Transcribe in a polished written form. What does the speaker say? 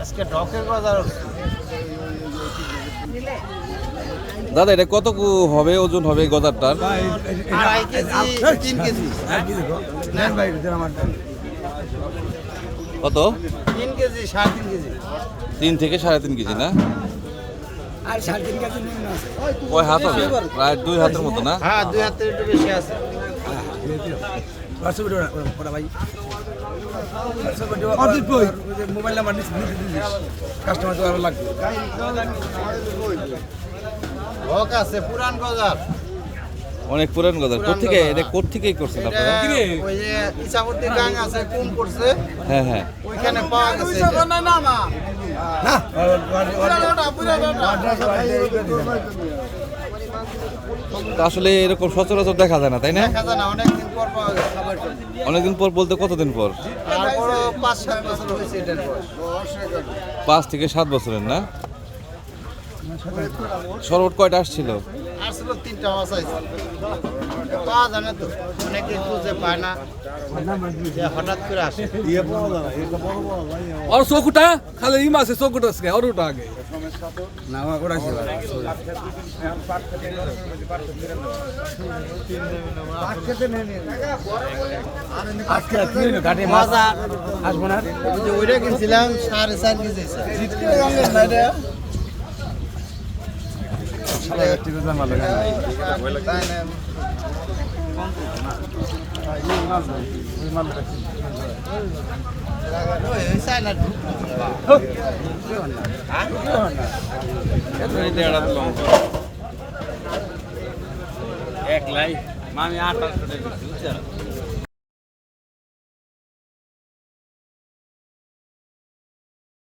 আজকে ডকের বাজার দাদা এটা কত হবে ওজন হবে এই গজারটার? 2.5 কেজি 3 কেজি কত? 3 কেজি 3.5 কেজি 3 থেকে 3.5 কেজি না? আর 3.5 কেজি নিম্ন আছে কয় হাত হবে? প্রায় 2 হাতের মতো না? হ্যাঁ 2 হাতের একটু বেশি আছে মোবাইল নাম্বার কাস্টমার তো আরো লাগবে হক আছে পুরান বাজার অনেক পুরান গজার। কোত্থেকে এটা কোত্থেকেই করছেন আপনারা? ওই যে ইসাবুদ্দিন গাং আছে কোন করছে হ্যাঁ হ্যাঁ। ওইখানে পাওয়া গেছে তো আসলে এরকম সচরাচর দেখা যায় না, তাই না? দেখা যায় না অনেকদিন পর পাওয়া গেছে অনেকদিন পর বলতে কতদিন পর? তারপরে 5-7 বছর হয়েছে এটার বয়স 5 থেকে 7 বছরের না? সর্বট কয়টা আসছিল? আসলে 3টা মাছ আছে পাওয়া যায় না তো অনেকে খুঁজে পায় না যে হঠাৎ করে আসে और सोकुटा खाली इमा से सोकुटा से और उठा आगे ना ओड़ा से আজকে আপনি ঘাটে মাছ আসবো না যে ওইটা কিনছিলাম 4.5 কেজি জিতকে রঙের না এটা শালা একটু দাম ভালো তাই না ওই সাইনা এক লাই মামি 800 টাকা দিচ্ছি বুঝছো?